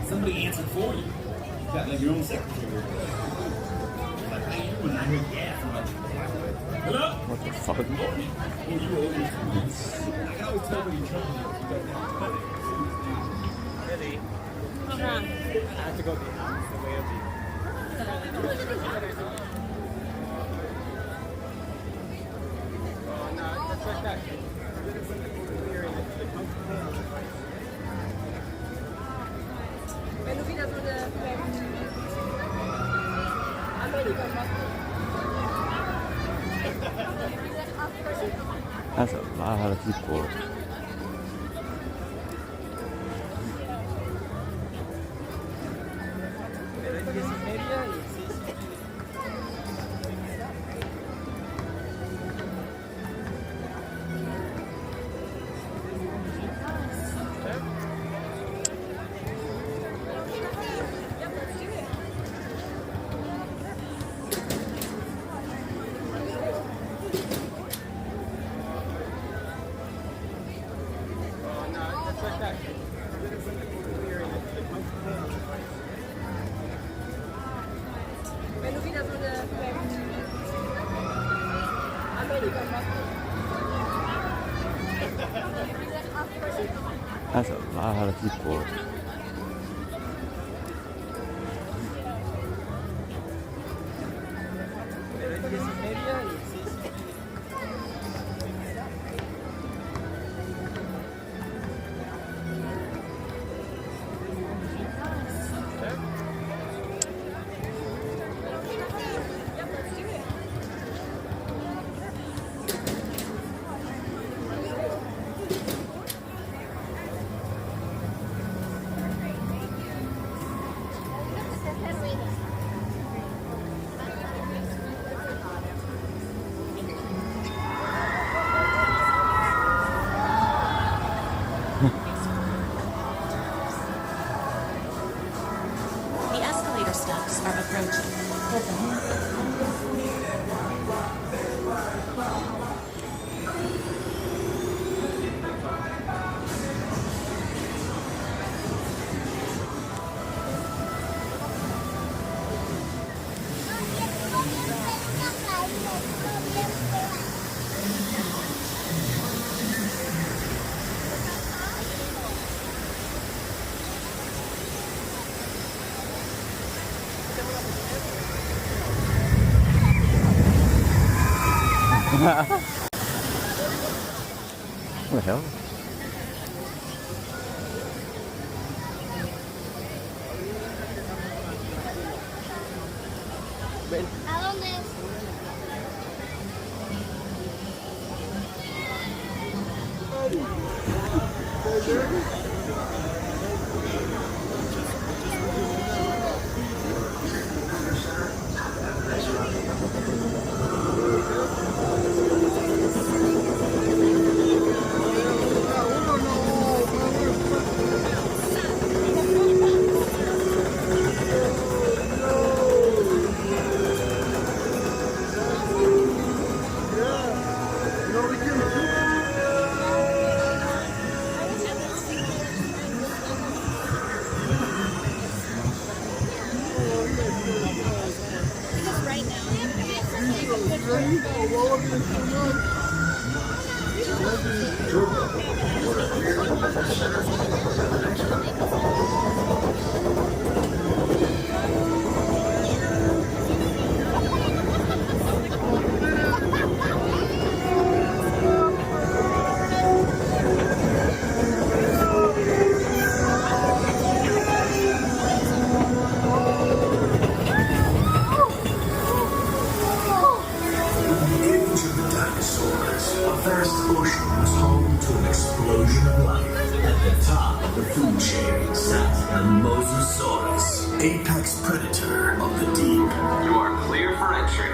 Somebody answered for you. You got like your own secretary. Like, how you doing? I heard yeah from like, hello? What the fuck? Oh, you were over. I can always tell when you're trouble. Really? I have to go behind the way of you. Oh, no, that's like that. Wenn du wieder so eine Amerika machst. Also, war tipo. Wenn du wieder so eine Amerika machst. Also, war tipo. The escalator steps are approaching. What the hell? apex predator of the deep. You are clear for entry.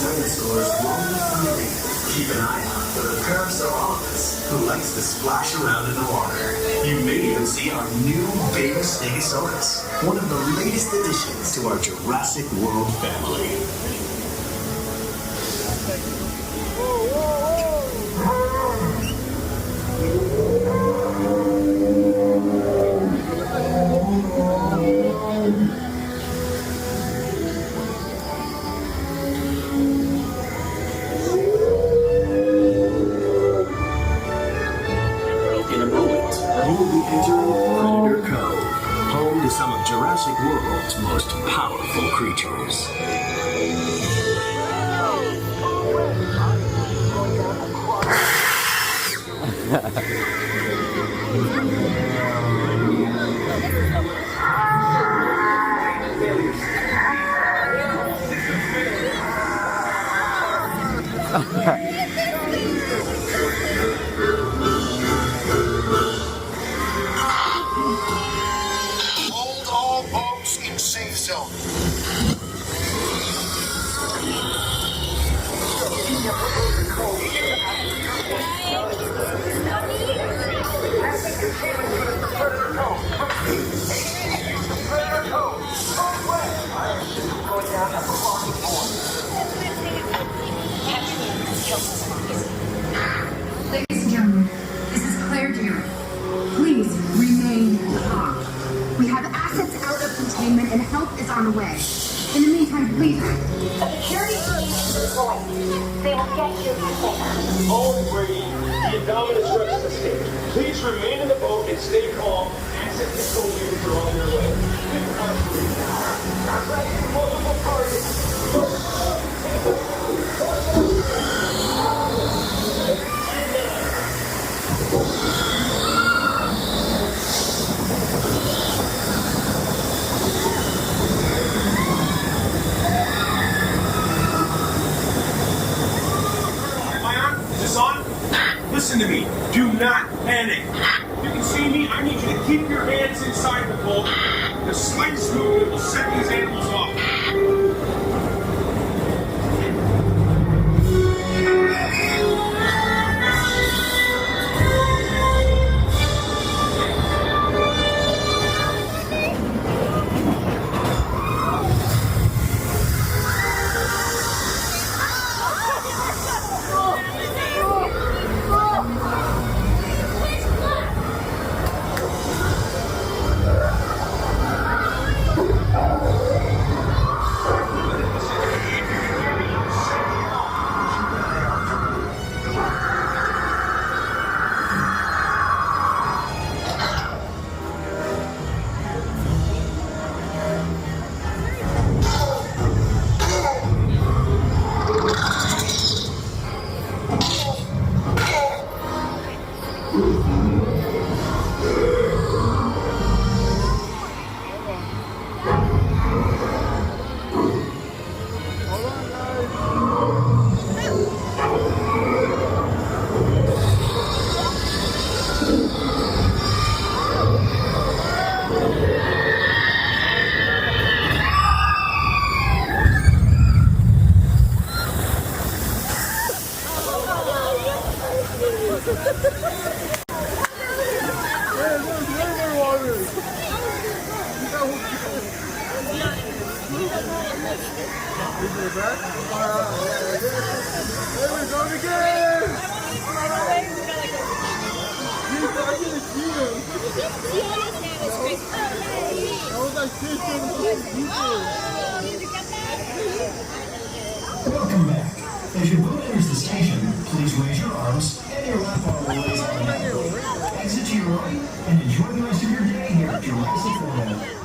Dinosaurs roam freely. Keep an eye out for the Parasaurolophus, who likes to splash around in the water. You may even see our new baby Stegosaurus, one of the latest additions to our Jurassic World family. Some of Jurassic World's most powerful creatures. Safe zone. Ladies and gentlemen, this is Claire Deer. Please remain calm. We have assets out of containment and help is on the way. In the meantime, please. The security team is deployed. They will get you safe. Owen Brady, the Indominus Rex escaped. Please remain in the boat and stay calm. Asset control units are on their way. Multiple targets. Listen to me. Do not panic. You can see me. I need you to keep your hands inside the boat. The slightest movement will set these animals off. Welcome back. As your boat enters the station, please raise your arms and your left arm will raise automatically. Exit to your right and enjoy the rest of your day here at Jurassic World.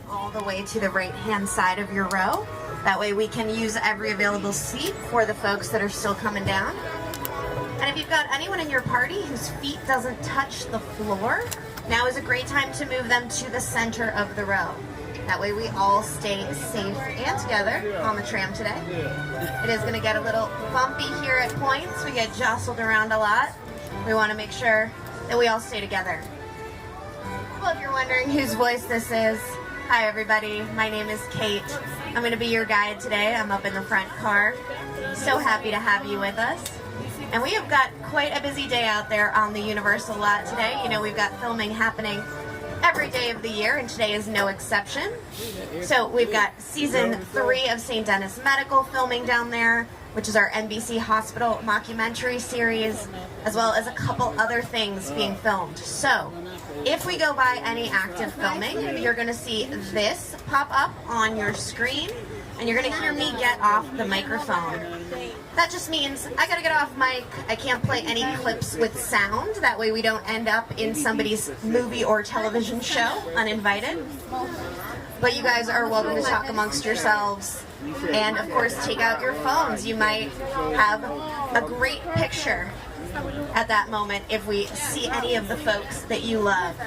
All the way to the right-hand side of your row. That way we can use every available seat for the folks that are still coming down. And if you've got anyone in your party whose feet doesn't touch the floor, now is a great time to move them to the center of the row. That way we all stay safe and together on the tram today. It is going to get a little bumpy here at points. We get jostled around a lot. We want to make sure that we all stay together. Well, if you're wondering whose voice this is, hi everybody, my name is Kate. I'm going to be your guide today. I'm up in the front car. So happy to have you with us. And we have got quite a busy day out there on the Universal lot today. You know, we've got filming happening every day of the year, and today is no exception. So we've got season 3 of St. Denis Medical filming down there, which is our NBC Hospital mockumentary series, as well as a couple other things being filmed. So if we go by any active filming, you're going to see this pop up on your screen, and you're going to hear me get off the microphone. That just means I gotta get off mic. I can't play any clips with sound. That way we don't end up in somebody's movie or television show uninvited. But you guys are welcome to talk amongst yourselves. And of course, take out your phones. You might have a great picture at that moment if we see any of the folks that you love.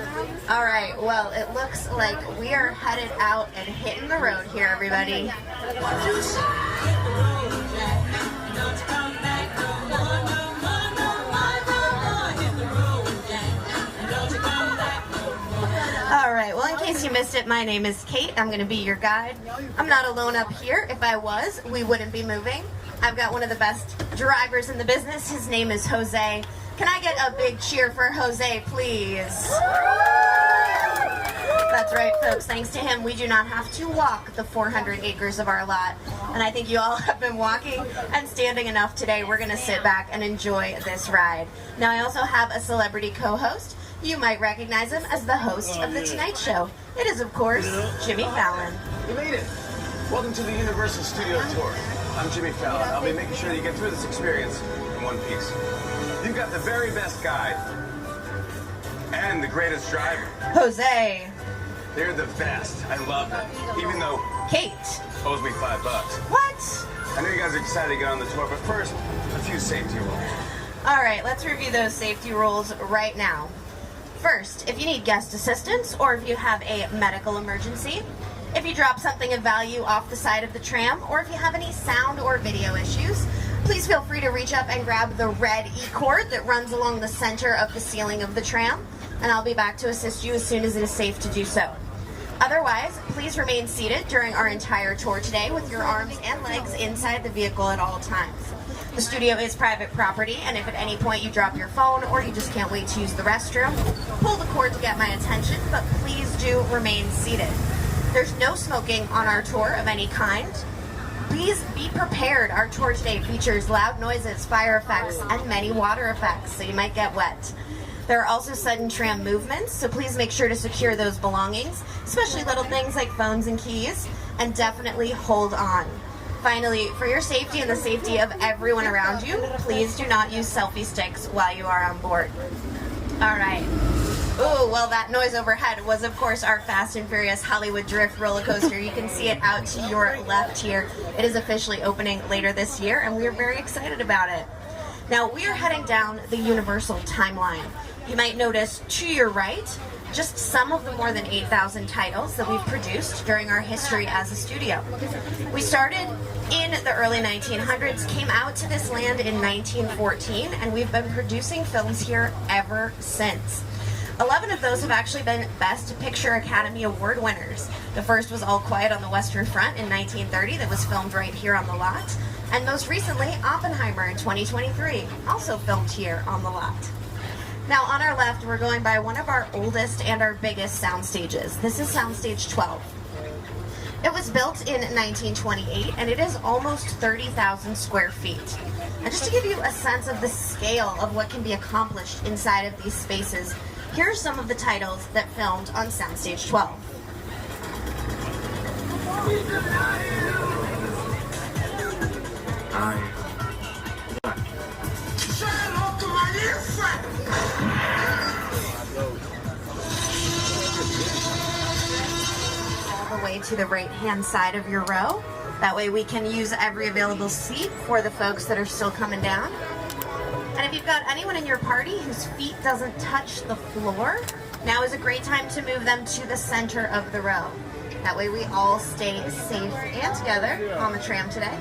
All right, well, it looks like we are headed out and hitting the road here, everybody. Alright, well, in case you missed it, my name is Kate. I'm going to be your guide. I'm not alone up here. If I was, we wouldn't be moving. I've got one of the best drivers in the business. His name is Jose. Can I get a big cheer for Jose, please? That's right, folks. Thanks to him, we do not have to walk the 400 acres of our lot. And I think you all have been walking and standing enough today. We're going to sit back and enjoy this ride. Now, I also have a celebrity co-host. You might recognize him as the host of The Tonight Show. It is, of course, Jimmy Fallon. You made it. Welcome to the Universal Studio Tour. I'm Jimmy Fallon. I'll be making sure that you get through this experience in one piece. You've got the very best guide and the greatest driver. Jose. They're the best. I love them. Even though Kate owes me $5. What? I know you guys are excited to get on the tour, but first, a few safety rules. All right, let's review those safety rules right now. First, if you need guest assistance or if you have a medical emergency, if you drop something of value off the side of the tram, or if you have any sound or video issues, please feel free to reach up and grab the red E-cord that runs along the center of the ceiling of the tram. and I'll be back to assist you as soon as it is safe to do so. Otherwise, please remain seated during our entire tour today with your arms and legs inside the vehicle at all times. The studio is private property, and if at any point you drop your phone or you just can't wait to use the restroom, pull the cord to get my attention, but please do remain seated. There's no smoking on our tour of any kind. Please be prepared. Our tour today features loud noises, fire effects, and many water effects, so you might get wet. There are also sudden tram movements, so please make sure to secure those belongings, especially little things like phones and keys, and definitely hold on. Finally, for your safety and the safety of everyone around you, please do not use selfie sticks while you are on board. All right. Ooh, well, that noise overhead was, of course, our Fast and Furious Hollywood Drift roller coaster. You can see it out to your left here. It is officially opening later this year, and we are very excited about it. Now, we are heading down the Universal timeline. You might notice to your right just some of the more than 8,000 titles that we've produced during our history as a studio. We started in the early 1900s, came out to this land in 1914, and we've been producing films here ever since. 11 of those have actually been Best Picture Academy Award winners. The first was All Quiet on the Western Front in 1930 that was filmed right here on the lot. And most recently, Oppenheimer in 2023, also filmed here on the lot. Now on our left, we're going by one of our oldest and our biggest sound stages. This is Soundstage 12. It was built in 1928, and it is almost 30,000 square feet. And just to give you a sense of the scale of what can be accomplished inside of these spaces, here are some of the titles that filmed on Soundstage 12. All the way to the right-hand side of your row. That way we can use every available seat for the folks that are still coming down. And if you've got anyone in your party whose feet doesn't touch the floor, now is a great time to move them to the center of the row. That way we all stay safe and together on the tram today.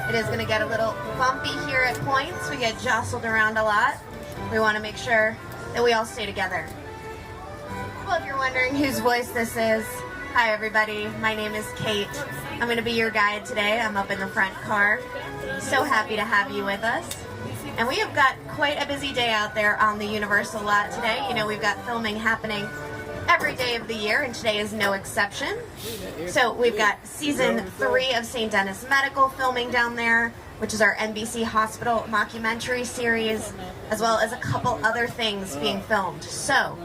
It is going to get a little bumpy here at points. We get jostled around a lot. We want to make sure that we all stay together. Well, if you're wondering whose voice this is, hi everybody, my name is Kate. I'm going to be your guide today. I'm up in the front car. So happy to have you with us. And we have got quite a busy day out there on the Universal lot today. You know, we've got filming happening every day of the year, and today is no exception. So we've got season 3 of St. Denis Medical filming down there, which is our NBC Hospital mockumentary series, as well as a couple other things being filmed. So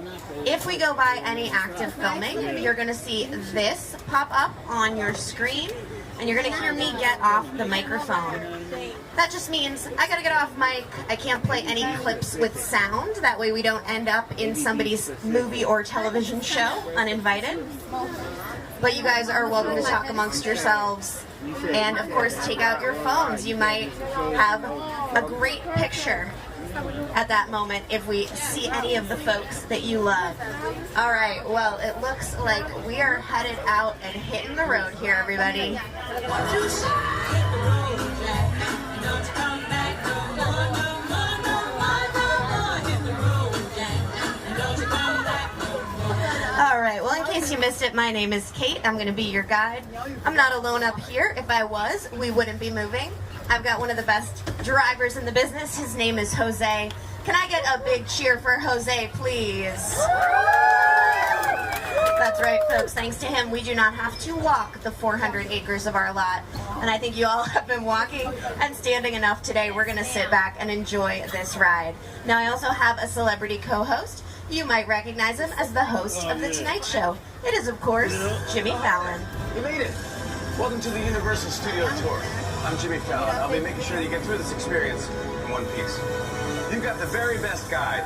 if we go by any active filming, you're going to see this pop up on your screen, and you're going to hear me get off the microphone. That just means I got to get off mic. I can't play any clips with sound. That way we don't end up in somebody's movie or television show uninvited. But you guys are welcome to talk amongst yourselves. And of course, take out your phones. You might have a great picture at that moment if we see any of the folks that you love. All right, well, it looks like we are headed out and hitting the road here, everybody. All right, well, in case you missed it, my name is Kate. I'm going to be your guide. I'm not alone up here. If I was, we wouldn't be moving. I've got one of the best drivers in the business. His name is Jose. Can I get a big cheer for Jose, please? That's right, folks. Thanks to him, we do not have to walk the 400 acres of our lot. And I think you all have been walking and standing enough today. We're going to sit back and enjoy this ride. Now, I also have a celebrity co-host. You might recognize him as the host of The Tonight Show. It is, of course, Jimmy Fallon. You made it. Welcome to the Universal Studio Tour. I'm Jimmy Fallon. I'll be making sure you get through this experience in one piece. You've got the very best guide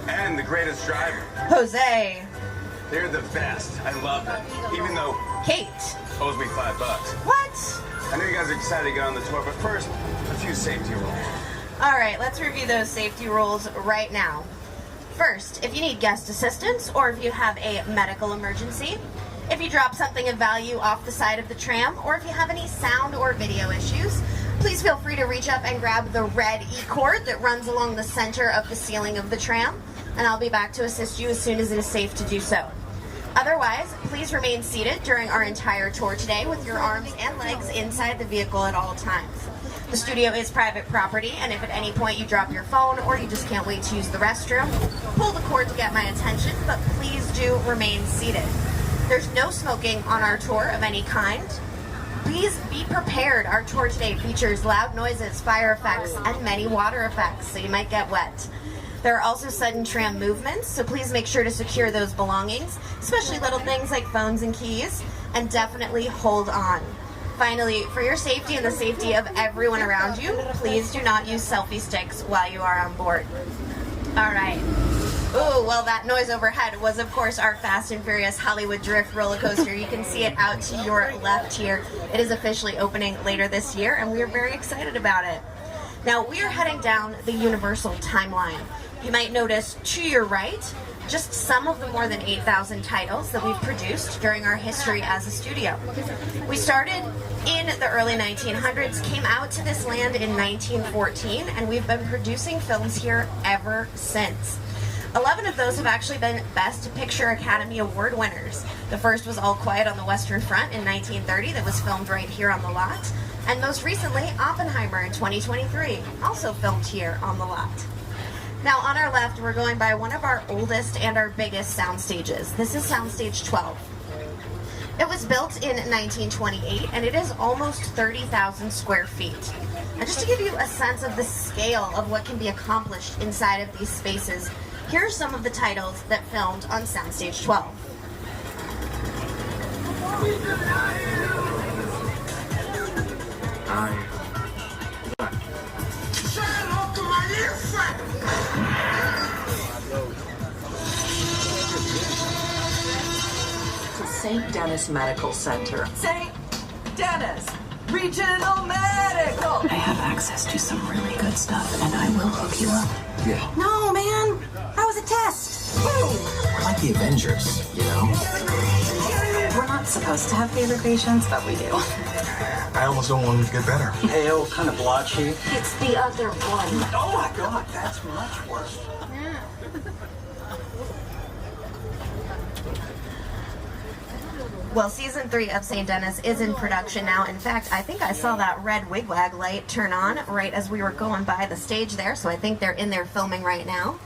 and the greatest driver. Jose. They're the best. I love them. Even though Kate owes me $5. What? I know you guys are excited to get on the tour, but first, a few safety rules. All right, let's review those safety rules right now. First, if you need guest assistance or if you have a medical emergency, if you drop something of value off the side of the tram, or if you have any sound or video issues, please feel free to reach up and grab the red E-cord that runs along the center of the ceiling of the tram. and I'll be back to assist you as soon as it is safe to do so. Otherwise, please remain seated during our entire tour today with your arms and legs inside the vehicle at all times. The studio is private property, and if at any point you drop your phone or you just can't wait to use the restroom, pull the cord to get my attention, but please do remain seated. There's no smoking on our tour of any kind. Please be prepared. Our tour today features loud noises, fire effects, and many water effects, so you might get wet. There are also sudden tram movements, so please make sure to secure those belongings, especially little things like phones and keys, and definitely hold on. Finally, for your safety and the safety of everyone around you, please do not use selfie sticks while you are on board. All right. Ooh, well, that noise overhead was, of course, our Fast and Furious Hollywood Drift roller coaster. You can see it out to your left here. It is officially opening later this year, and we are very excited about it. Now, we are heading down the Universal timeline. You might notice to your right just some of the more than 8,000 titles that we've produced during our history as a studio. We started in the early 1900s, came out to this land in 1914, and we've been producing films here ever since. 11 of those have actually been Best Picture Academy Award winners. The first was All Quiet on the Western Front in 1930 that was filmed right here on the lot. And most recently, Oppenheimer in 2023, also filmed here on the lot. Now on our left, we're going by one of our oldest and our biggest sound stages. This is Soundstage 12. It was built in 1928 and it is almost 30,000 square feet. And just to give you a sense of the scale of what can be accomplished inside of these spaces, here are some of the titles that filmed on Soundstage 12. St. Denis Medical Center. St. Denis Regional Medical! I have access to some really good stuff, and I will hook you up. Yeah. No, man! That was a test! We're like the Avengers, you know? We're not supposed to have favorite patients, but we do. I almost don't want them to get better. Pale, kind of blotchy. It's the other one. Oh my god, that's much worse. Well, season 3 of St. Denis is in production now. In fact, I think I saw that red wigwag light turn on right as we were going by the stage there, so I think they're in there filming right now.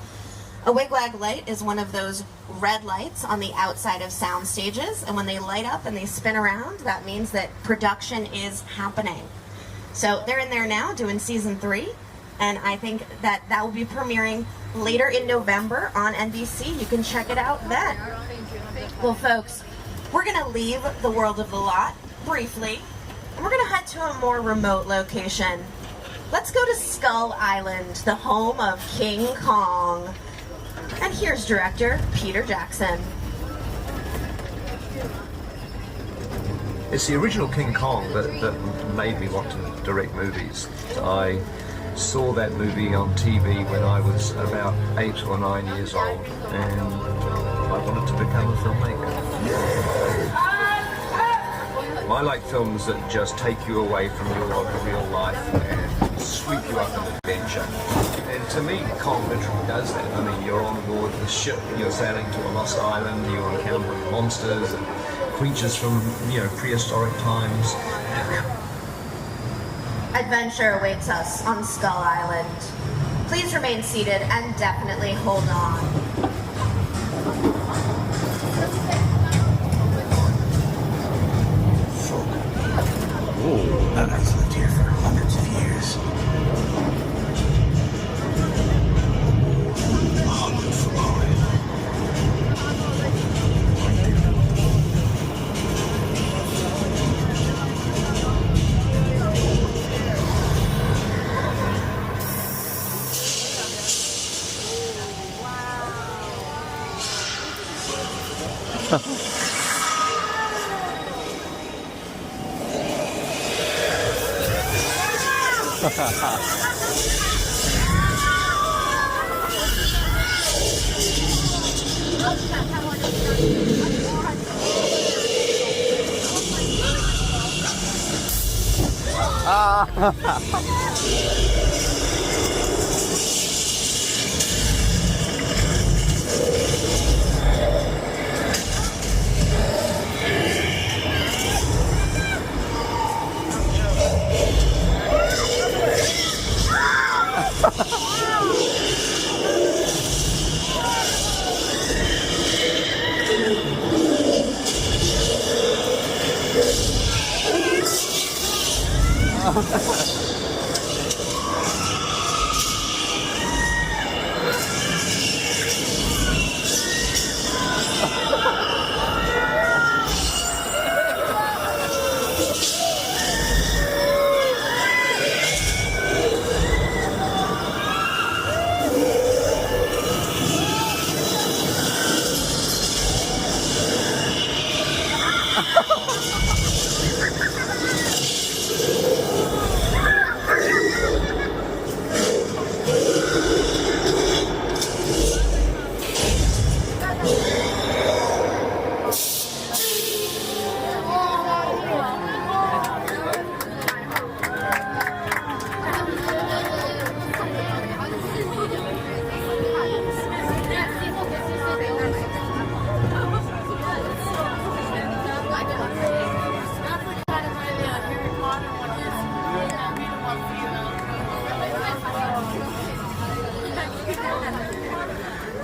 A wigwag light is one of those red lights on the outside of sound stages, and when they light up and they spin around, that means that production is happening. So they're in there now doing season 3, and I think that will be premiering later in November on NBC. You can check it out then. Well, folks, we're going to leave the world of the lot briefly, and we're going to head to a more remote location. Let's go to Skull Island, the home of King Kong. And here's director Peter Jackson. It's the original King Kong that made me want to direct movies. I saw that movie on TV when I was about 8 or 9 years old, and I wanted to become a filmmaker. I like films that just take you away from your real life and sweep you up an adventure. And to me, Kong literally does that. I mean, you're on board the ship, you're sailing to a lost island, you're encountering monsters and creatures from, prehistoric times. Adventure awaits us on Skull Island. Please remain seated and definitely hold on. That has lived here for hundreds of years. A hunger for more.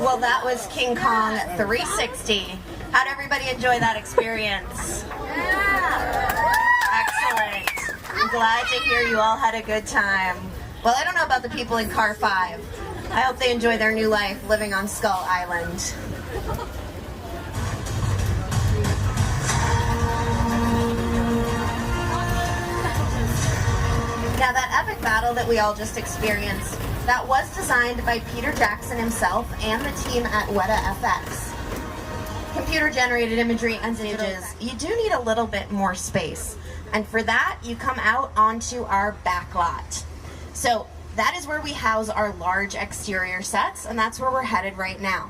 Well, that was King Kong 360. How'd everybody enjoy that experience? Excellent. I'm glad to hear you all had a good time. Well, I don't know about the people in Car 5. I hope they enjoy their new life living on Skull Island. Now, that epic battle that we all just experienced, that was designed by Peter Jackson himself and the team at WetaFX. Computer-generated imagery and images, you do need a little bit more space. And for that, you come out onto our backlot. So that is where we house our large exterior sets, and that's where we're headed right now.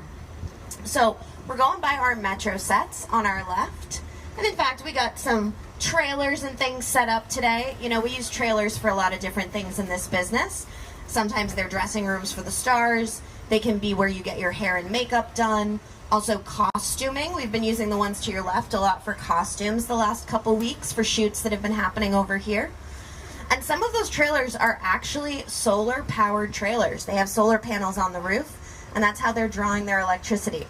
So we're going by our Metro sets on our left. And in fact, we got some trailers and things set up today. You know, we use trailers for a lot of different things in this business. Sometimes they're dressing rooms for the stars. They can be where you get your hair and makeup done. Also costuming. We've been using the ones to your left a lot for costumes the last couple weeks for shoots that have been happening over here. And some of those trailers are actually solar powered trailers. They have solar panels on the roof, and that's how they're drawing their electricity.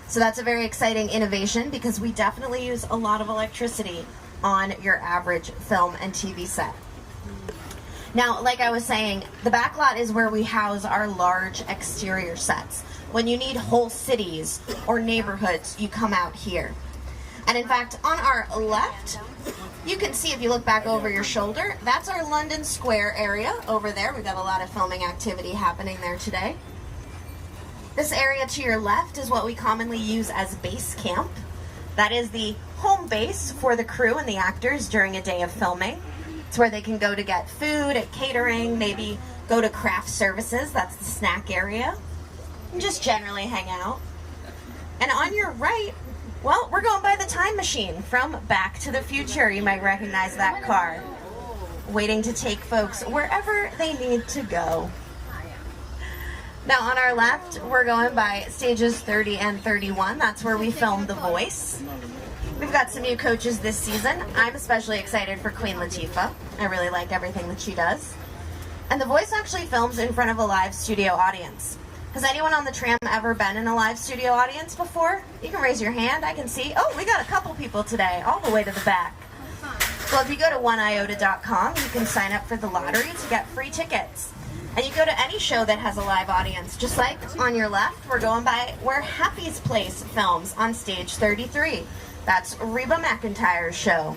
So that's a very exciting innovation because we definitely use a lot of electricity on your average film and TV set. Now, like I was saying, the backlot is where we house our large exterior sets. When you need whole cities or neighborhoods, you come out here. And in fact, on our left, you can see if you look back over your shoulder, that's our London Square area over there. We've got a lot of filming activity happening there today. This area to your left is what we commonly use as base camp. That is the home base for the crew and the actors during a day of filming. It's where they can go to get food, at catering, maybe go to craft services, that's the snack area, and just generally hang out. And on your right, well, we're going by the time machine from Back to the Future. You might recognize that car, waiting to take folks wherever they need to go. Now on our left, we're going by stages 30 and 31. That's where we filmed The Voice. We've got some new coaches this season. I'm especially excited for Queen Latifah. I really like everything that she does. And The Voice actually films in front of a live studio audience. Has anyone on the tram ever been in a live studio audience before? You can raise your hand, I can see. Oh, we got a couple people today, all the way to the back. Well, if you go to oneiota.com, you can sign up for the lottery to get free tickets. And you go to any show that has a live audience. Just like on your left, we're going by where Happy's Place films on stage 33. That's Reba McEntire's show.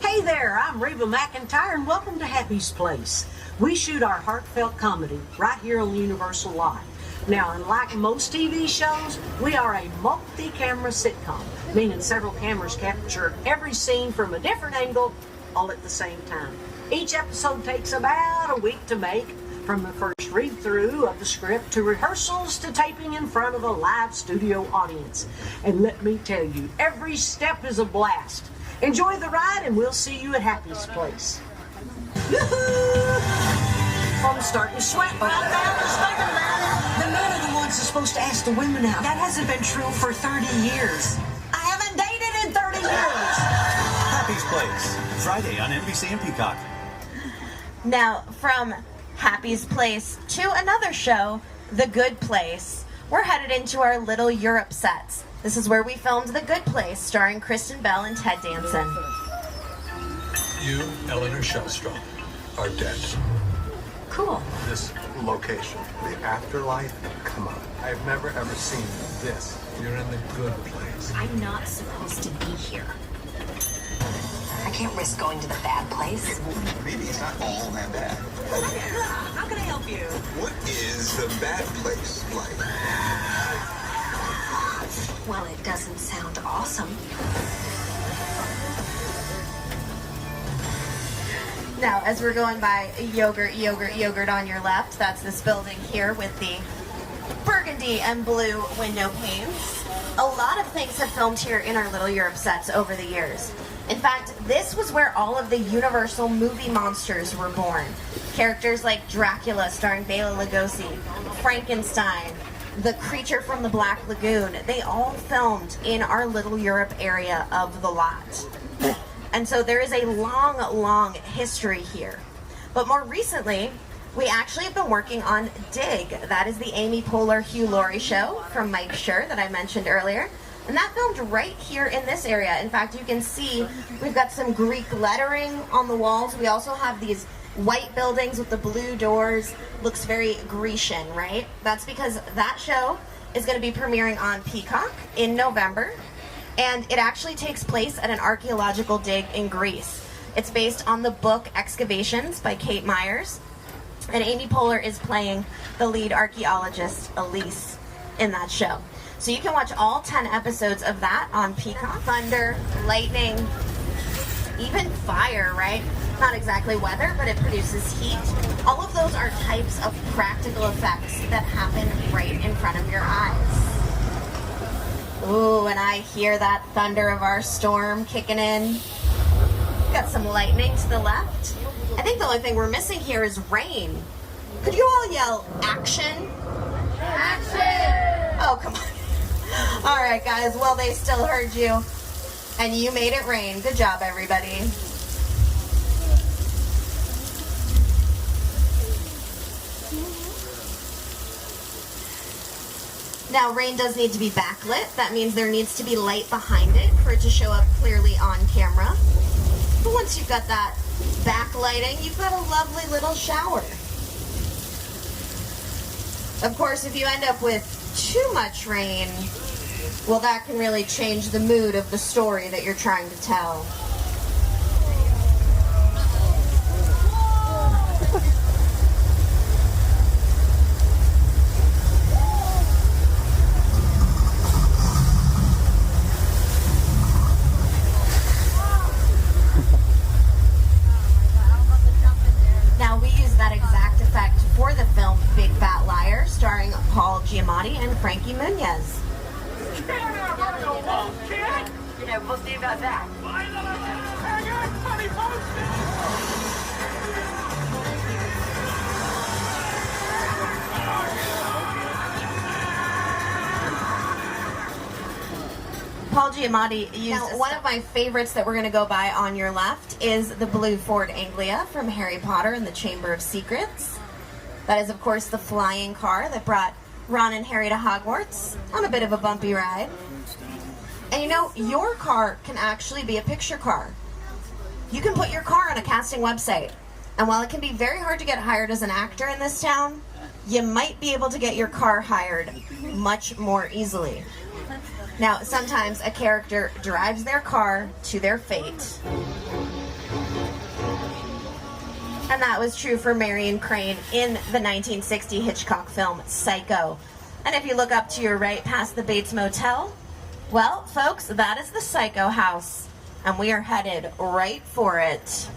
Hey there, I'm Reba McEntire and welcome to Happy's Place. We shoot our heartfelt comedy right here on Universal Live. Now, unlike most TV shows, we are a multi-camera sitcom, meaning several cameras capture every scene from a different angle all at the same time. Each episode takes about a week to make, from the first read-through of the script to rehearsals to taping in front of a live studio audience. And let me tell you, every step is a blast. Enjoy the ride and we'll see you at Happy's Place. I'm starting to sweat. The men are the ones that's supposed to ask the women out. That hasn't been true for 30 years. I haven't dated in 30 years. Happy's Place, Friday on NBC and Peacock. Now, from Happy's Place to another show, The Good Place, we're headed into our Little Europe sets. This is where we filmed The Good Place, starring Kristen Bell and Ted Danson. You, Eleanor Shellstrom, are dead. Cool. This location, the afterlife, come on. I've never ever seen this. You're in the good place. I'm not supposed to be here. I can't risk going to the bad place. Maybe it's not all that bad. How can I help you? What is the bad place like? Well, it doesn't sound awesome. Now, as we're going by yogurt on your left, that's this building here with the burgundy and blue window panes. A lot of things have filmed here in our Little Europe sets over the years. In fact, this was where all of the Universal movie monsters were born. Characters like Dracula starring Bela Lugosi, Frankenstein, the creature from the Black Lagoon, they all filmed in our Little Europe area of the lot. And so there is a long, long history here. But more recently, We actually have been working on Dig. That is the Amy Poehler, Hugh Laurie show from Mike Schur that I mentioned earlier. And that filmed right here in this area. In fact, you can see we've got some Greek lettering on the walls. We also have these white buildings with the blue doors. Looks very Grecian, right? That's because that show is going to be premiering on Peacock in November. And it actually takes place at an archaeological dig in Greece. It's based on the book Excavations by Kate Myers. And Amy Poehler is playing the lead archaeologist, Elise, in that show. So you can watch all 10 episodes of that on Peacock. Thunder, lightning, even fire, right? Not exactly weather, but it produces heat. All of those are types of practical effects that happen right in front of your eyes. Ooh, and I hear that thunder of our storm kicking in. Got some lightning to the left. I think the only thing we're missing here is rain. Could you all yell, action? Action! Oh, come on. All right, guys. Well, they still heard you. And you made it rain. Good job, everybody. Now, rain does need to be backlit. That means there needs to be light behind it for it to show up clearly on camera. But once you've got that backlighting, you've got a lovely little shower. Of course, if you end up with too much rain, well, that can really change the mood of the story that you're trying to tell. Now, we use that exact effect for the film Big Fat Liar, starring Paul Giamatti and Frankie Muniz. Yeah, we'll see about that. Paul Giamatti used one of my favorites that we're going to go by on your left is the blue Ford Anglia from Harry Potter and the Chamber of Secrets. That is, of course, the flying car that brought Ron and Harry to Hogwarts on a bit of a bumpy ride. And you know, your car can actually be a picture car. You can put your car on a casting website. And while it can be very hard to get hired as an actor in this town, you might be able to get your car hired much more easily. Now, sometimes a character drives their car to their fate. And that was true for Marion Crane in the 1960 Hitchcock film Psycho. And if you look up to your right past the Bates Motel, well, folks, that is the Psycho house. And we are headed right for it.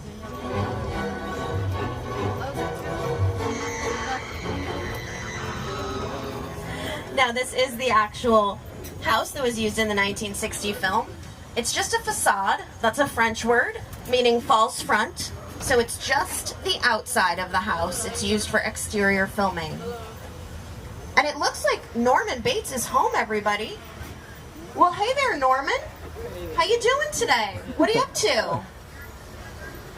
Now, this is the actual house that was used in the 1960 film. It's just a facade. That's a French word meaning false front. So it's just the outside of the house. It's used for exterior filming. And it looks like Norman Bates is home, everybody. Well, hey there, Norman. How you doing today? What are you up to?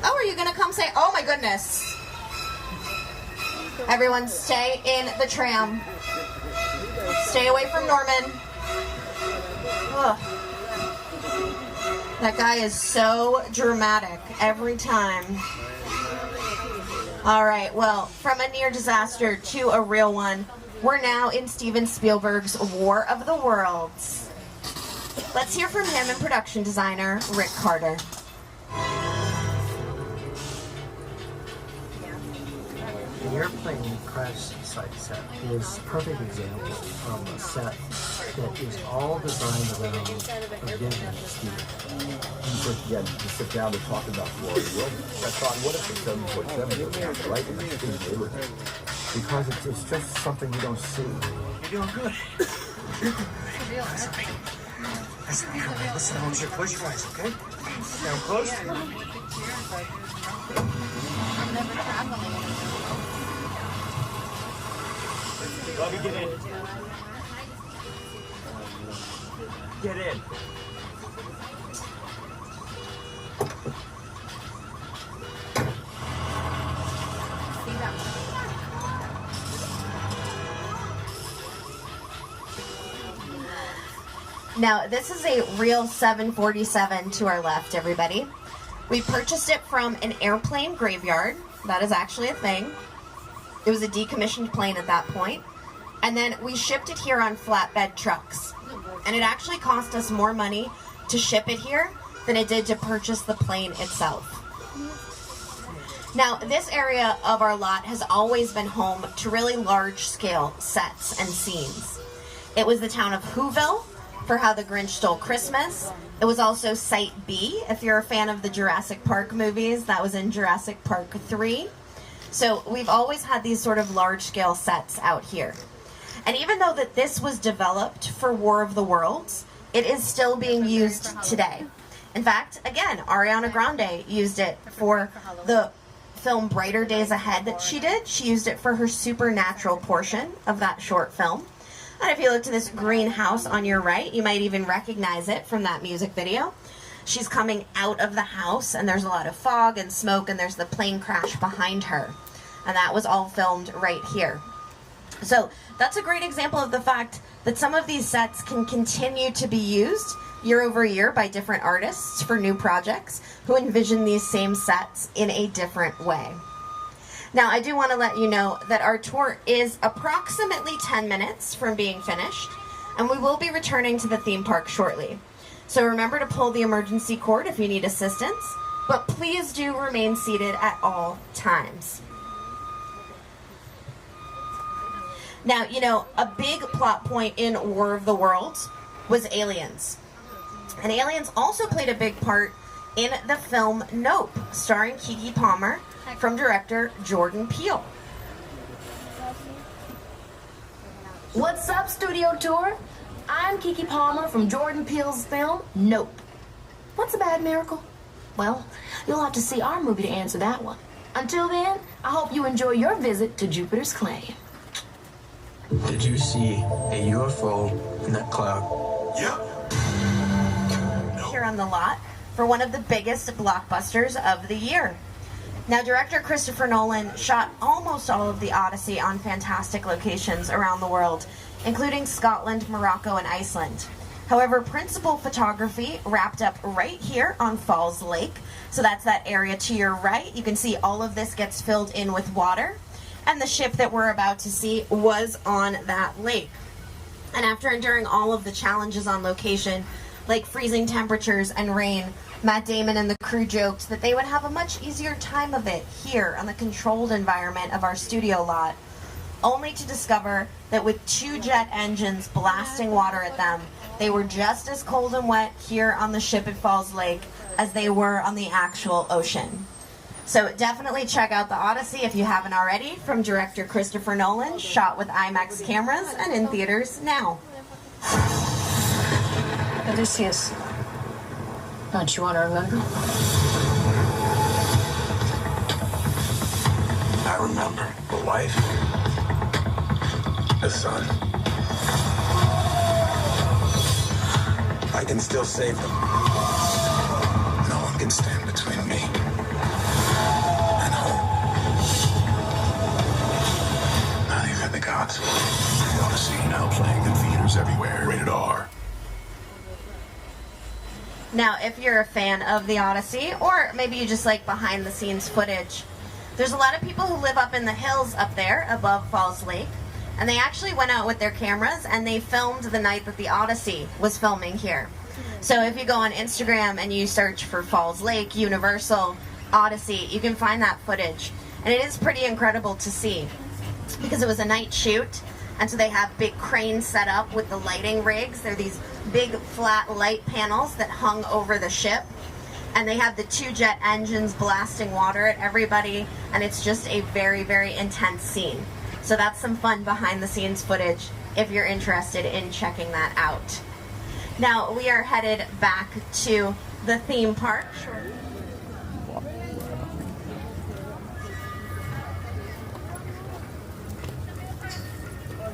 Oh, are you going to come say, oh my goodness. Everyone stay in the tram. Stay away from Norman. Ugh. That guy is so dramatic every time. All right, well, from a near disaster to a real one, we're now in Steven Spielberg's War of the Worlds. Let's hear from him and production designer Rick Carter. The airplane crash site set is a perfect example of a set that is all designed around a vision of Steven. You first began to sit down to talk about War of the Wilderness. I thought, what if the 747 goes down right in the city neighborhood? Because it's just something you don't see. You're doing good. Listen, I want you to close your eyes, okay? Now close. Bobby, get in. Get in. Now, this is a real 747 to our left, everybody. We purchased it from an airplane graveyard. That is actually a thing. It was a decommissioned plane at that point. And then we shipped it here on flatbed trucks. And it actually cost us more money to ship it here than it did to purchase the plane itself. Now, this area of our lot has always been home to really large-scale sets and scenes. It was the town of Whoville for How the Grinch Stole Christmas. It was also Site B, if you're a fan of the Jurassic Park movies. That was in Jurassic Park 3. So we've always had these sort of large-scale sets out here. And even though that this was developed for War of the Worlds, it is still being used today. In fact, again, Ariana Grande used it for the film Brighter Days Ahead that she did. She used it for her supernatural portion of that short film. And if you look to this greenhouse on your right, you might even recognize it from that music video. She's coming out of the house, and there's a lot of fog and smoke, and there's the plane crash behind her. And that was all filmed right here. So that's a great example of the fact that some of these sets can continue to be used year over year by different artists for new projects who envision these same sets in a different way. Now, I do want to let you know that our tour is approximately 10 minutes from being finished, and we will be returning to the theme park shortly. So remember to pull the emergency cord if you need assistance, but please do remain seated at all times. Now, you know, a big plot point in War of the Worlds was aliens. And aliens also played a big part in the film Nope, starring Keke Palmer, from director Jordan Peele. What's up, Studio Tour? I'm Keke Palmer from Jordan Peele's film Nope. What's a bad miracle? Well, you'll have to see our movie to answer that one. Until then, I hope you enjoy your visit to Jupiter's clay. Did you see a UFO in that cloud? Yep. Here on the lot for one of the biggest blockbusters of the year. Now, director Christopher Nolan shot almost all of the Odyssey on fantastic locations around the world, including Scotland, Morocco, and Iceland. However, principal photography wrapped up right here on Falls Lake. So that's that area to your right. You can see all of this gets filled in with water. And the ship that we're about to see was on that lake. And after enduring all of the challenges on location, like freezing temperatures and rain, Matt Damon and the crew joked that they would have a much easier time of it here on the controlled environment of our studio lot, only to discover that with 2 jet engines blasting water at them, they were just as cold and wet here on the ship at Falls Lake as they were on the actual ocean. So definitely check out the Odyssey if you haven't already, from director Christopher Nolan, shot with IMAX cameras and in theaters now. Odysseus, don't you want to remember? I remember a wife, a son. I can still save them. No one can stand between me and home. Not even the gods. The Odyssey now playing in theaters everywhere. Rated R. Now, if you're a fan of the Odyssey, or maybe you just like behind-the-scenes footage, there's a lot of people who live up in the hills up there above Falls Lake, and they actually went out with their cameras and they filmed the night that the Odyssey was filming here. So if you go on Instagram and you search for Falls Lake, Universal, Odyssey, you can find that footage. And it is pretty incredible to see, because it was a night shoot, and so they have big cranes set up with the lighting rigs. They're these big flat light panels that hung over the ship, and they have the 2 jet engines blasting water at everybody, and it's just a very, very intense scene. So that's some fun behind the scenes footage if you're interested in checking that out. Now we are headed back to the theme park.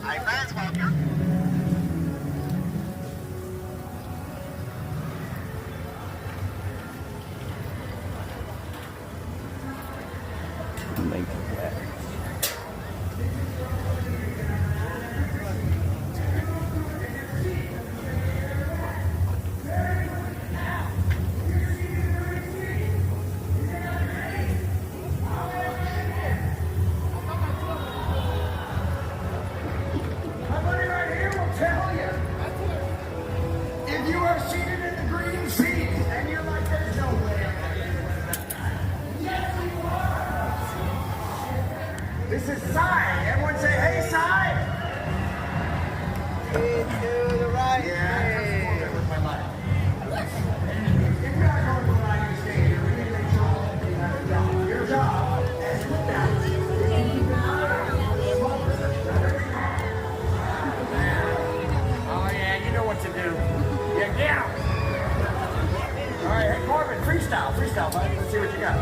Hi friends, welcome. Make it wet. what to do. Yeah, yeah. All right, hey, Corbin, freestyle, buddy. Let's see what you got.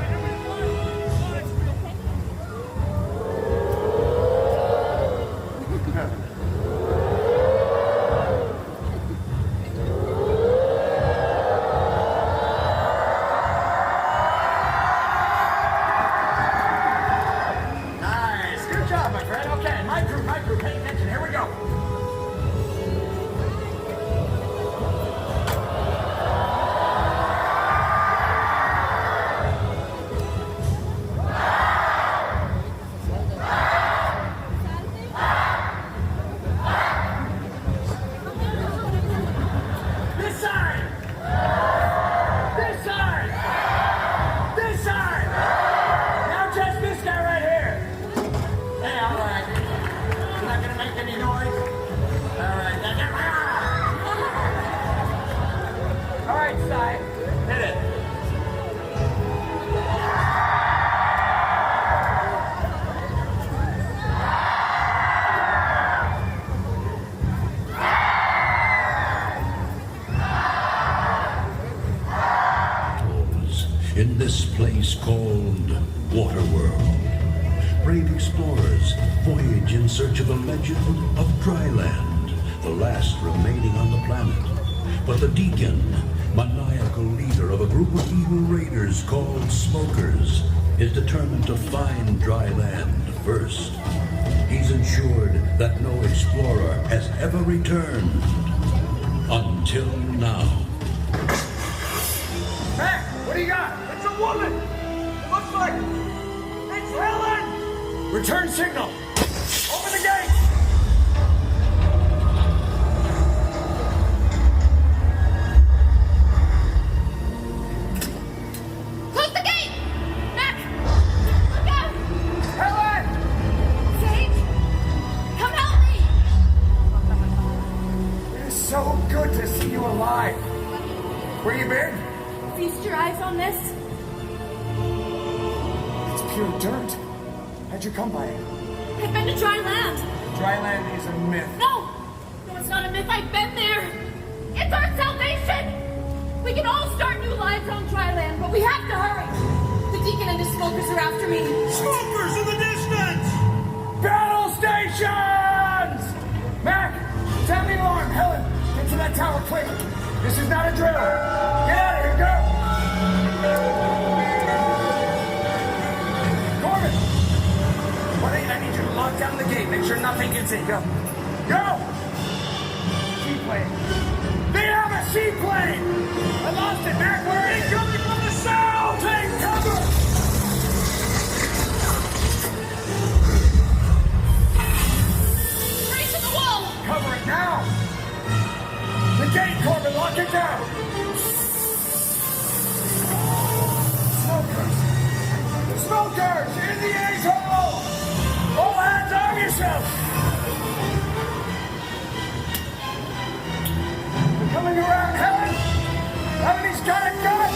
Nice, good job, my friend. Okay, my crew, pay attention. Here we go. This side! This side! This side! Now just this guy right here. Hey, all right. You're not gonna make any noise? All right. All right, side. Hit it. In this place called WaterWorld, brave explorers voyage in search of a legend of Dryland, the last remaining on the planet. But the Deacon, maniacal leader of a group of evil raiders called Smokers, is determined to find Dryland first. He's ensured that no explorer has ever returned. Until now. Mac, what do you got? It's a woman! It looks like... It's Helen! Return signal! Open the gate! Close the gate! Mac! Look out! Helen! Sage! Come help me! It is so good to see you alive. Where you been? Feast your eyes on this. It's pure dirt. How'd you come by it? I've been to dry land. Dryland is a myth. No! No, it's not a myth. I've been there. It's our salvation. We can all start new lives on dry land, but we have to hurry. The Deacon and his smokers are after me. Smokers in the distance! Battle stations! Mac, sound the alarm. Helen, get to that tower quick. This is not a drill. Get out of here, go! Corbin! I need you to lock down the gate. Make sure nothing gets in. Go. Go! Seaplane. They have a seaplane! I lost it, Mac. Where is it? Coming from the south! Take cover! Straight to the wall! Cover it now! The gate, Corbin, lock it down! Smokers! Smokers! In the atoll! All hands on yourself! They're coming around, Helen! Helen, he's got a gun!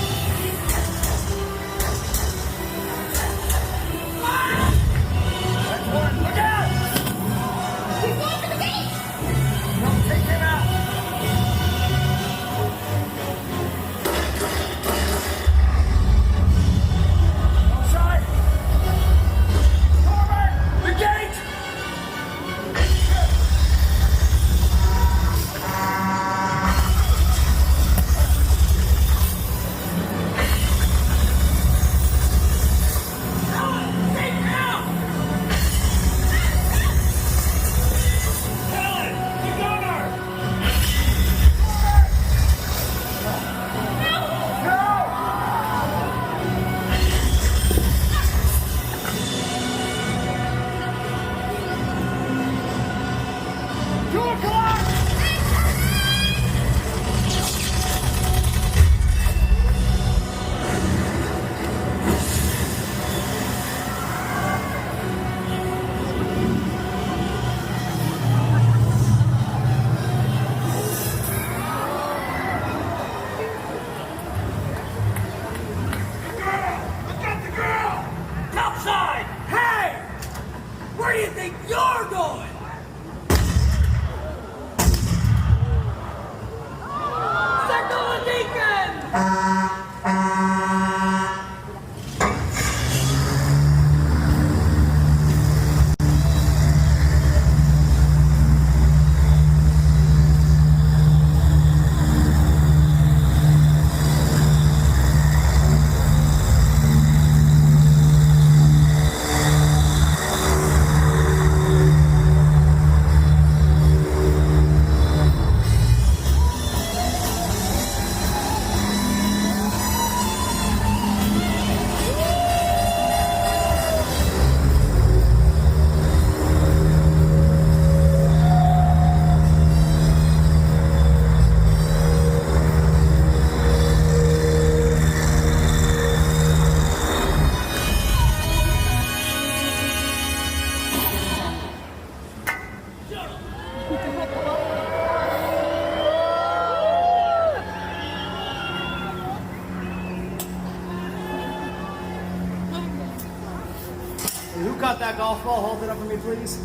who caught that golf ball? Hold it up for me, please.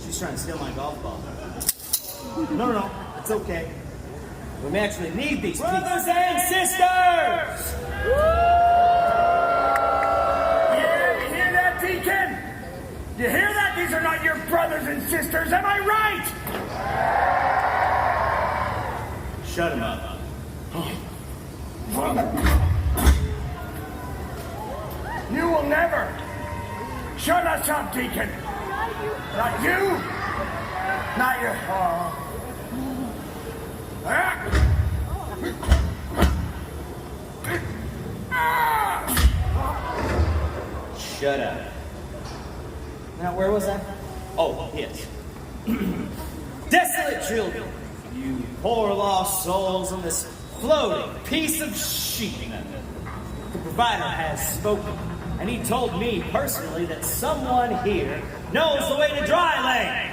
She's trying to steal my golf ball. No, it's okay. We may actually need these brothers and sisters! Yeah, you hear that, Deacon? You hear that? These are not your brothers and sisters, am I right? Shut him up. You will never shut us up, Deacon. Not you. Not your... Shut up. Now, where was I? Oh, yes. Desolate children, you poor lost souls on this floating piece of sheet. The provider has spoken, and he told me personally that someone here knows the way to Dry Lane.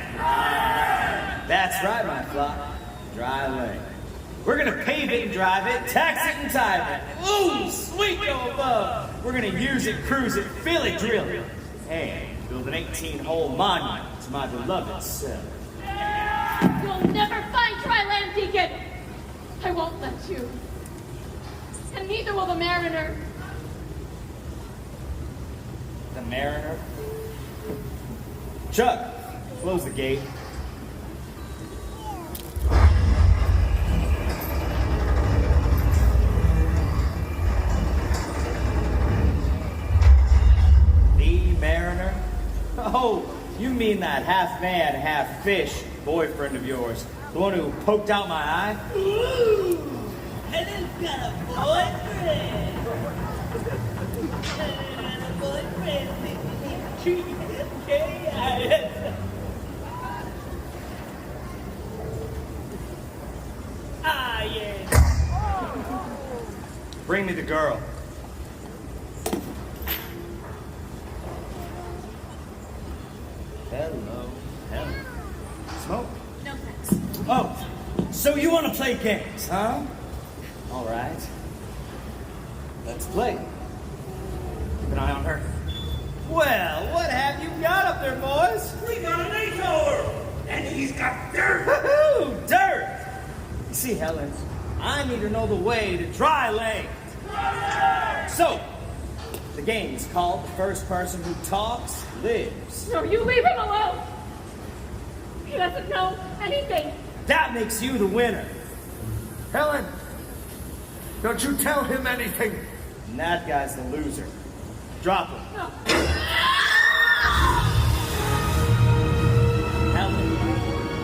That's right, my flock. Dry Lane. We're gonna pave it and drive it, tax it and tithe it. Ooh, sweet go above. We're gonna use it, cruise it, fill it, drill it, and build an 18-hole monument to my beloved self. You'll never find Dry Land, Deacon. I won't let you. And neither will the Mariner. The Mariner? Chuck, close the gate. The Mariner? Oh, you mean that half man, half fish boyfriend of yours. The one who poked out my eye? Ooh, Helen's got a boyfriend. Ah, yeah. Bring me the girl. Hello. Smoke? No thanks. Oh, so you want to play games, huh? All right. Let's play. Keep an eye on her. Well, what have you got up there, boys? We got an makeover, and he's got dirt. Woohoo! Dirt! You see, Helen, I need to know the way to Dry Lane. So, the game is called The First Person Who Talks Lives. No, you leave him alone. He doesn't know anything. That makes you the winner. Helen, don't you tell him anything. And that guy's the loser. Drop him. No. Helen,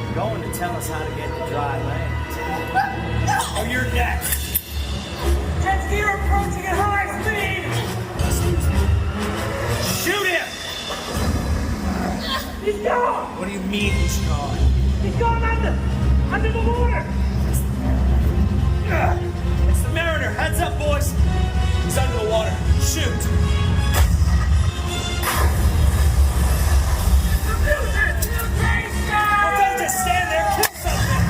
you're going to tell us how to get to Dry Land. Oh, you're next. Jet ski are approaching at high speed. Shoot him! He's gone. What do you mean he's gone? He's gone under the water. It's the Mariner. Heads up, boys. He's under the water. Shoot. Well, don't just stand there. Kill something.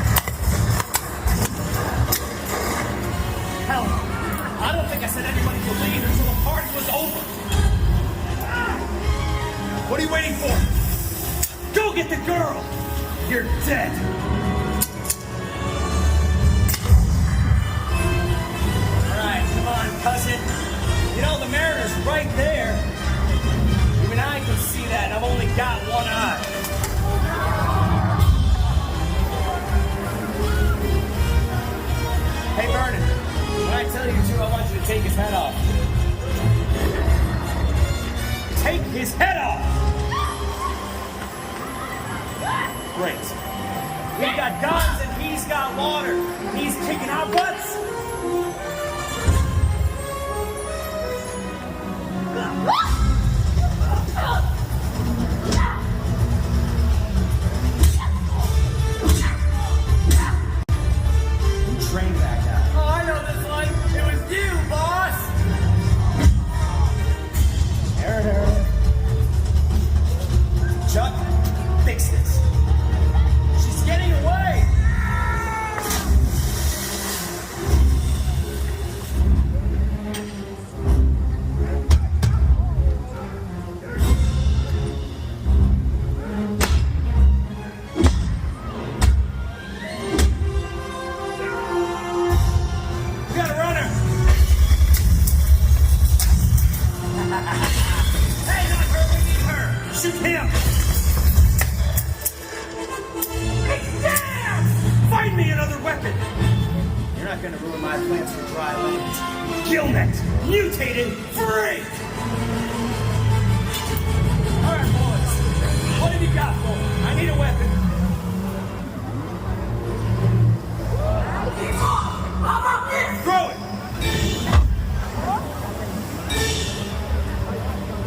Hell, I don't think I said anybody could leave until the party was over. What are you waiting for? Go get the girl. You're dead. All right, come on, cousin. You know, the Mariner's right there. Even I can see that, and I've only got one eye. Hey, Vernon, when I tell you to, I want you to take his head off. Take his head off! Great. We've got guns and he's got water. He's kicking our butts. Who trained that guy? Oh, I know this one. It was you, boss. Aaron. Chuck, fix this. She's getting away. not gonna ruin my plans for dry land. Gillnet, mutated freak! Alright, boys. What have you got for me? I need a weapon. Throw it!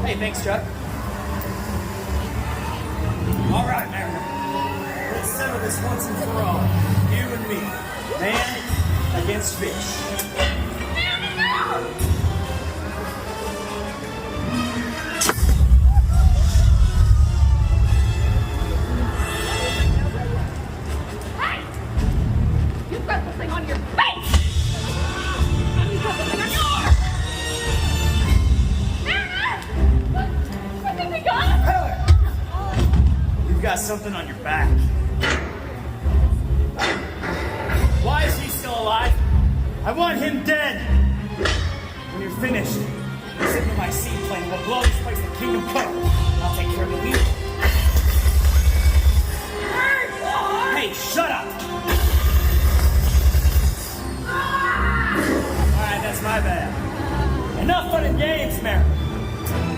Hey, thanks, Chuck. Alright, Mariner. Let's settle this once and for all. You and me. Man against fish. Hey! You've got the thing on your face! And you've got the thing on yours! Mariner! I think we got him! You've got something on your back. Why is he still alive? I want him dead! When you're finished, sit in my seaplane and we'll blow this place to Kingdom Come. I'll take care of the wheel. Hey, shut up! Alright, that's my bad. Enough fun and games, Mary.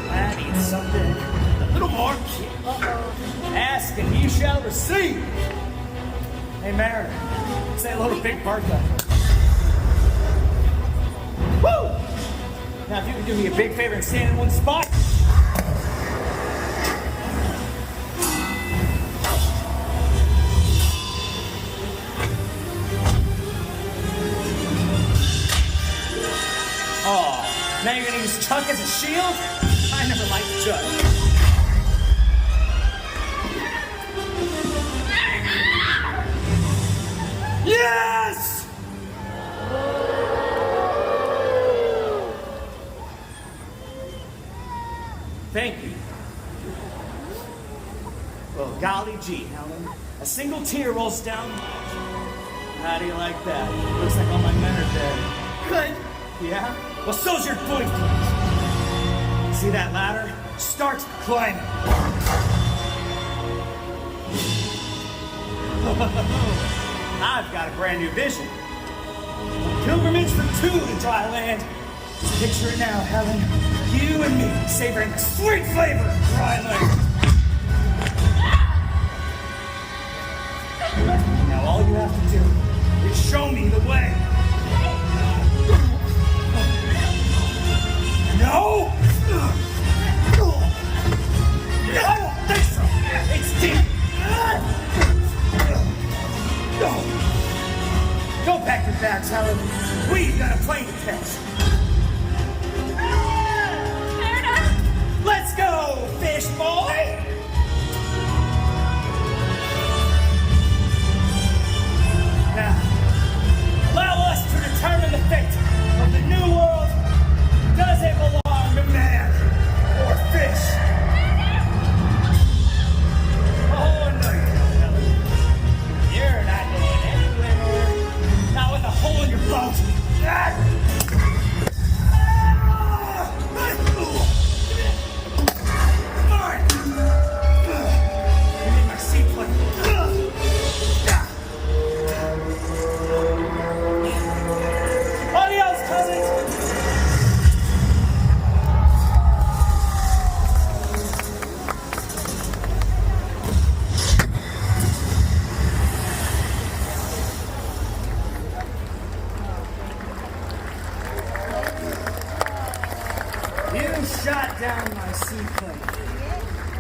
I need something a little more kick. Ask and you shall receive. Hey, Mariner, say hello to Big Bertha. Woo! Now, if you could do me a big favor and stand in one spot. Oh, now you're gonna use Chuck as a shield? I never liked Chuck. Yes! Thank you. Well, golly gee, Helen. A single tear rolls down. How do you like that? Looks like all my men are dead. Good. Yeah? Well, so's your boyfriend. See that ladder? Start climbing. I've got a brand new vision. Pilgrimage for two to dry land. Just picture it now, Helen. You and me savoring the sweet flavor of dry land. Now all you have to do is show me the way. No? I don't think so. It's deep. Go pack your bags, Helen. We've got a plane to catch. Let's go, fish boy! Now, allow us to determine the fate of the new world. Does it belong to man or fish? Oh, no, you don't, Helen. You're not going anywhere. Not with a hole in your boat.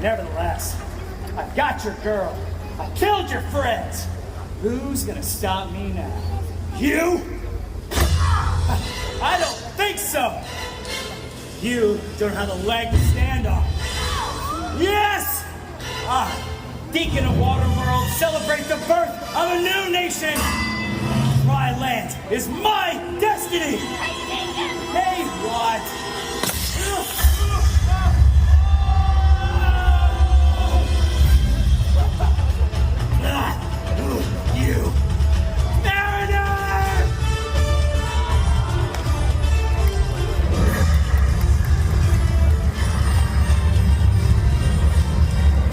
Nevertheless, I got your girl. I killed your friends. Who's gonna stop me now? You? I don't think so. You don't have a leg to stand on. Yes! Deacon of WaterWorld, celebrate the birth of a new nation. Dry land is my destiny. Hey, what? You! Mariner!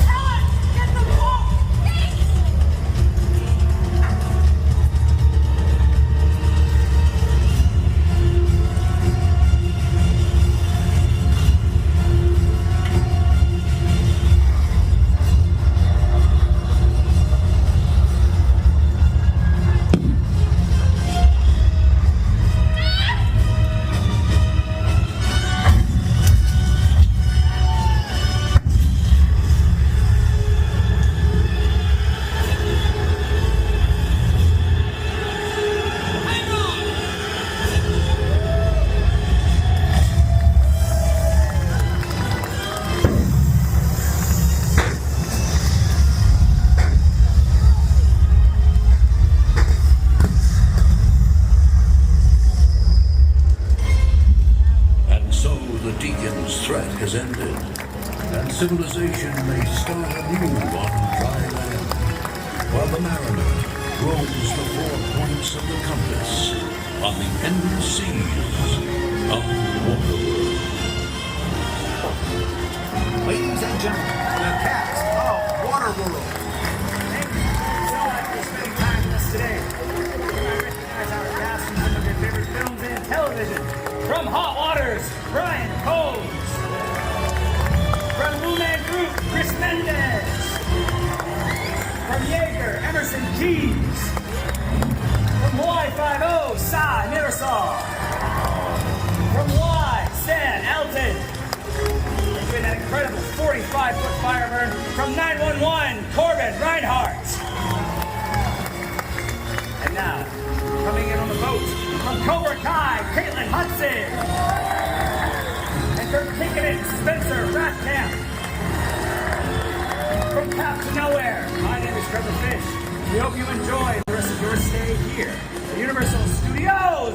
Helen, get the wall! civilization may start anew on dry land, while the mariner roams the 4 points of the compass on the endless seas of WaterWorld. Ladies and gentlemen, the cast of WaterWorld. Thank you so much for spending time with us today. I recognize our cast from some of your favorite films and television. From Hot Waters, Brian Coles. From Wu Man Group, Chris Mendez. From Jaeger, Emerson Keys. From Hawaii 5-0, Sai Mirasol. From Y, Stan Elton. Doing that incredible 45-foot fire burn from 911, Corbin Reinhardt. And now, coming in on the boat from Cobra Kai, Caitlin Hudson. And from Kicking It, Spencer Rathkamp. From Path to Nowhere, my name is Trevor Fish. We hope you enjoy the rest of your stay here at Universal Studios